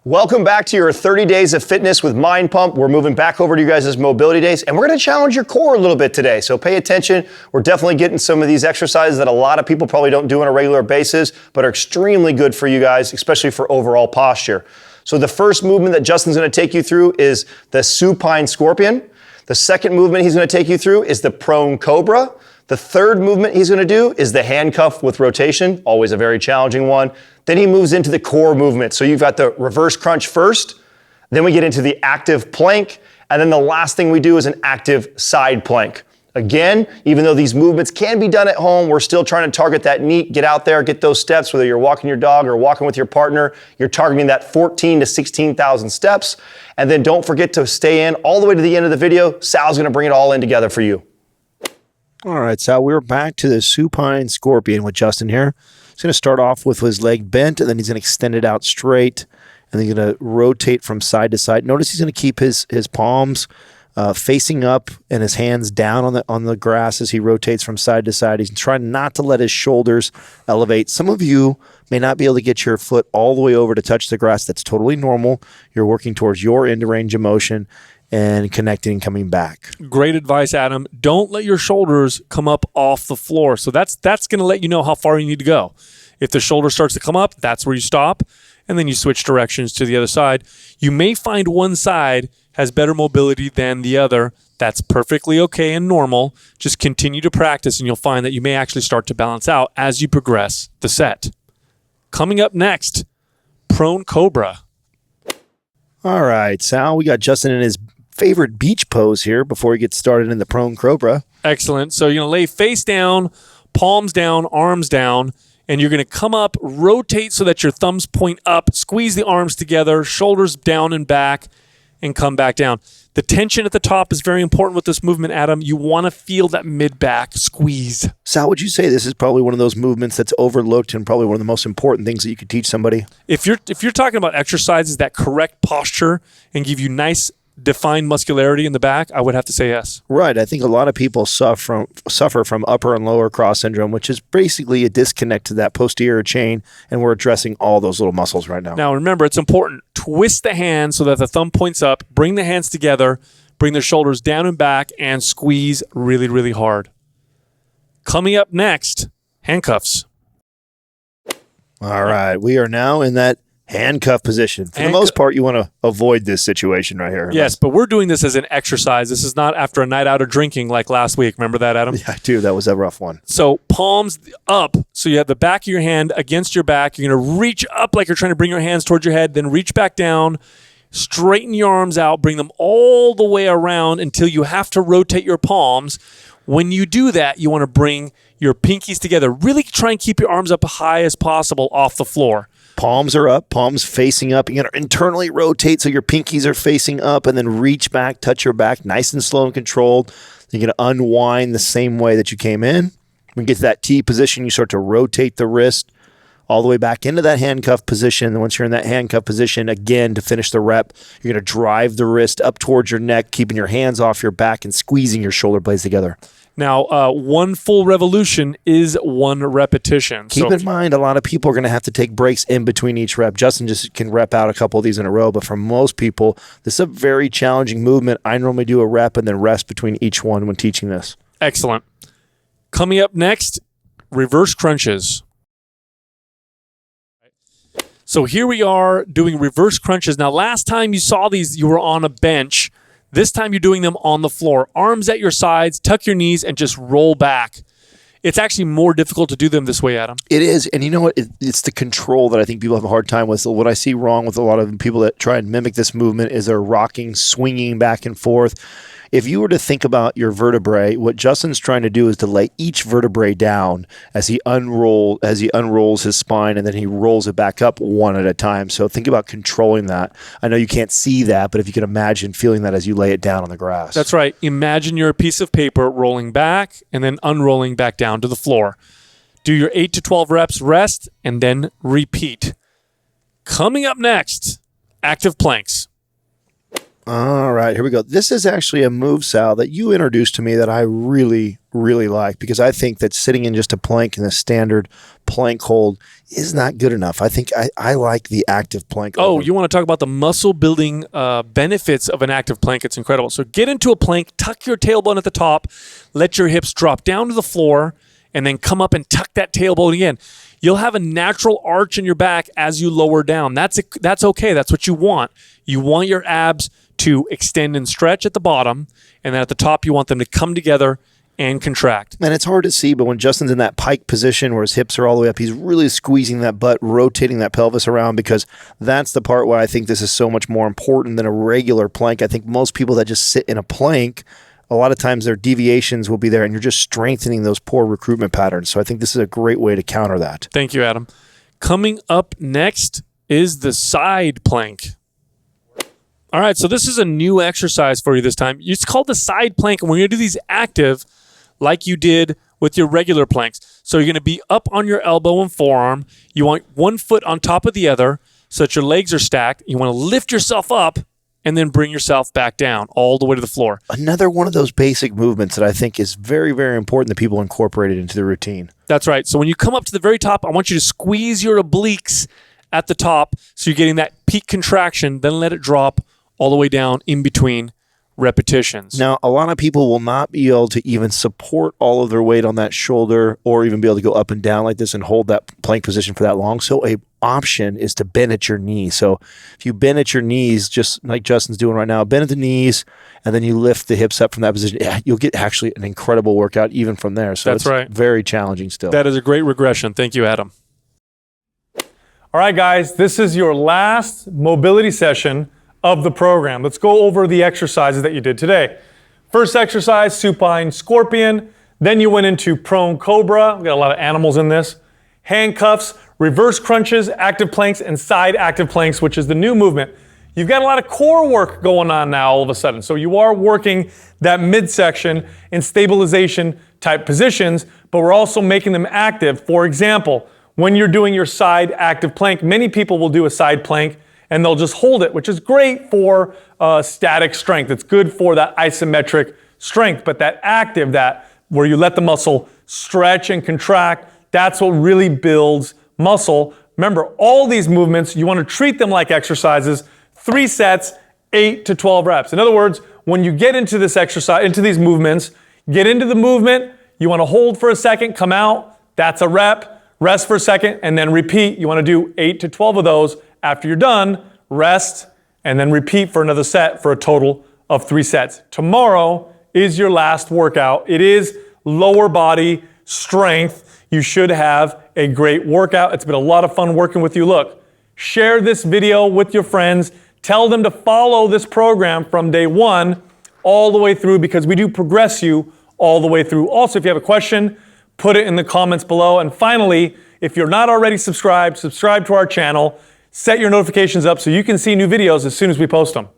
Welcome back to your 30 days of fitness with Mind Pump. We're moving back over to you guys' mobility days, and we're going to challenge your core a little bit today. So pay attention. We're definitely getting some of these exercises that a lot of people probably don't do on a regular basis, but are extremely good for you guys, especially for overall posture. So the first movement that Justin's going to take you through is the Supine Scorpion. The second movement he's going to take you through is the Prone Cobra. The third movement he's going to do is the handcuff with rotation, always a very challenging one. Then he moves into the core movement. So you've got the reverse crunch first, then we get into the active plank, and then the last thing we do is an active side plank. Again, even though these movements can be done at home, we're still trying to target that NEAT, get out there, get those steps, whether you're walking your dog or walking with your partner, you're targeting that 14 to 16,000 steps. And then don't forget to stay in all the way to the end of the video. Sal's going to bring it all in together for you. All right, Sal, we're back to the Supine Scorpion with Justin here. He's going to start off with his leg bent, and then he's going to extend it out straight, and then he's going to rotate from side to side. Notice he's going to keep his palms facing up and his hands down on the grass as he rotates from side to side. He's trying not to let his shoulders elevate. Some of you may not be able to get your foot all the way over to touch the grass. That's totally normal. You're working towards your end range of motion and connecting and coming back. Great advice, Adam. Don't let your shoulders come up off the floor. So that's going to let you know how far you need to go. If the shoulder starts to come up, that's where you stop, and then you switch directions to the other side. You may find one side has better mobility than the other. That's perfectly okay and normal. Just continue to practice, and you'll find that you may actually start to balance out as you progress the set. Coming up next, Prone Cobra. All right, Sal, we got Justin in his favorite beach pose here before we get started in the Prone Cobra. Excellent. So you're going to lay face down, palms down, arms down, and you're going to come up, rotate so that your thumbs point up, squeeze the arms together, shoulders down and back, and come back down. The tension at the top is very important with this movement, Adam. You want to feel that mid-back squeeze. Sal, would you say this is probably one of those movements that's overlooked and probably one of the most important things that you could teach somebody? If you're talking about exercises that correct posture and give you nice defined muscularity in the back, I would have to say yes. Right. I think a lot of people suffer from upper and lower cross syndrome, which is basically a disconnect to that posterior chain, and we're addressing all those little muscles right now. Now, remember, it's important. Twist the hand so that the thumb points up, bring the hands together, bring the shoulders down and back, and squeeze really, really hard. Coming up next, handcuffs. All right. We are now in that handcuff position. For the most part, you want to avoid this situation right here. Yes, but we're doing this as an exercise. This is not after a night out of drinking like last week. Remember that, Adam? Yeah, I do. That was a rough one. So palms up. So you have the back of your hand against your back. You're going to reach up like you're trying to bring your hands towards your head, then reach back down, straighten your arms out, bring them all the way around until you have to rotate your palms. When you do that, you want to bring your pinkies together. Really try and keep your arms up high as possible off the floor. Palms are up, palms facing up. You're going to internally rotate so your pinkies are facing up, and then reach back, touch your back, nice and slow and controlled. You're going to unwind the same way that you came in. When you get to that T position, you start to rotate the wrist all the way back into that handcuff position. And once you're in that handcuff position, again, to finish the rep, you're going to drive the wrist up towards your neck, keeping your hands off your back and squeezing your shoulder blades together. Now, one full revolution is one repetition. Keep in mind, a lot of people are going to have to take breaks in between each rep. Justin just can rep out a couple of these in a row, but for most people, this is a very challenging movement. I normally do a rep and then rest between each one when teaching this. Excellent. Coming up next, reverse crunches. So here we are doing reverse crunches. Now, last time you saw these, you were on a bench. This time you're doing them on the floor. Arms at your sides, tuck your knees, and just roll back. It's actually more difficult to do them this way, Adam. It is. And you know what? It's the control that I think people have a hard time with. So what I see wrong with a lot of people that try and mimic this movement is they're rocking, swinging back and forth. If you were to think about your vertebrae, what Justin's trying to do is to lay each vertebrae down as he unrolls his spine, and then he rolls it back up one at a time. So think about controlling that. I know you can't see that, but if you can imagine feeling that as you lay it down on the grass. That's right. Imagine you're a piece of paper rolling back and then unrolling back down to the floor. Do your 8 to 12 reps, rest, and then repeat. Coming up next, active planks. All right, here we go. This is actually a move, Sal, that you introduced to me that I really, really like, because I think that sitting in just a plank in a standard plank hold is not good enough. I think I like the active plank. Oh, you want to talk about the muscle building benefits of an active plank? It's incredible. So get into a plank, tuck your tailbone at the top, let your hips drop down to the floor, and then come up and tuck that tailbone again. You'll have a natural arch in your back as you lower down. That's okay. That's what you want. You want your abs to extend and stretch at the bottom, and then at the top you want them to come together and contract. And it's hard to see, but when Justin's in that pike position where his hips are all the way up, he's really squeezing that butt, rotating that pelvis around, because that's the part where I think this is so much more important than a regular plank. I think most people that just sit in a plank, a lot of times their deviations will be there, and you're just strengthening those poor recruitment patterns. So I think this is a great way to counter that. Thank you, Adam. Coming up next is the side plank. All right, so this is a new exercise for you this time. It's called the side plank, and we're going to do these active like you did with your regular planks. So you're going to be up on your elbow and forearm. You want one foot on top of the other so that your legs are stacked. You want to lift yourself up and then bring yourself back down all the way to the floor. Another one of those basic movements that I think is very, very important that people incorporate it into the routine. That's right. So when you come up to the very top, I want you to squeeze your obliques at the top so you're getting that peak contraction, then let it drop all the way down in between repetitions. Now, a lot of people will not be able to even support all of their weight on that shoulder or even be able to go up and down like this and hold that plank position for that long. So a option is to bend at your knees. So if you bend at your knees, just like Justin's doing right now, bend at the knees, and then you lift the hips up from that position, you'll get actually an incredible workout even from there. So that's right. Very challenging still. That is a great regression. Thank you, Adam. All right, guys, this is your last mobility session of the program. Let's go over the exercises that you did today. First exercise, Supine Scorpion. Then you went into Prone Cobra. We got a lot of animals in this. Handcuffs, reverse crunches, active planks, and side active planks, which is the new movement. You've got a lot of core work going on now all of a sudden. So you are working that midsection in stabilization type positions, but we're also making them active. For example, when you're doing your side active plank, many people will do a side plank and they'll just hold it, which is great for static strength. It's good for that isometric strength, but that active, that where you let the muscle stretch and contract, that's what really builds muscle. Remember, all these movements, you want to treat them like exercises, 3 sets, 8 to 12 reps. In other words, when you get into this exercise, into these movements, get into the movement, you want to hold for a second, come out, that's a rep, rest for a second, and then repeat. You want to do 8 to 12 of those. After you're done, rest, and then repeat for another set for a total of 3 sets. Tomorrow is your last workout. It is lower body strength. You should have a great workout. It's been a lot of fun working with you. Look, share this video with your friends. Tell them to follow this program from day 1 all the way through, because we do progress you all the way through. Also, if you have a question, put it in the comments below. And finally, if you're not already subscribed, subscribe to our channel. Set your notifications up so you can see new videos as soon as we post them.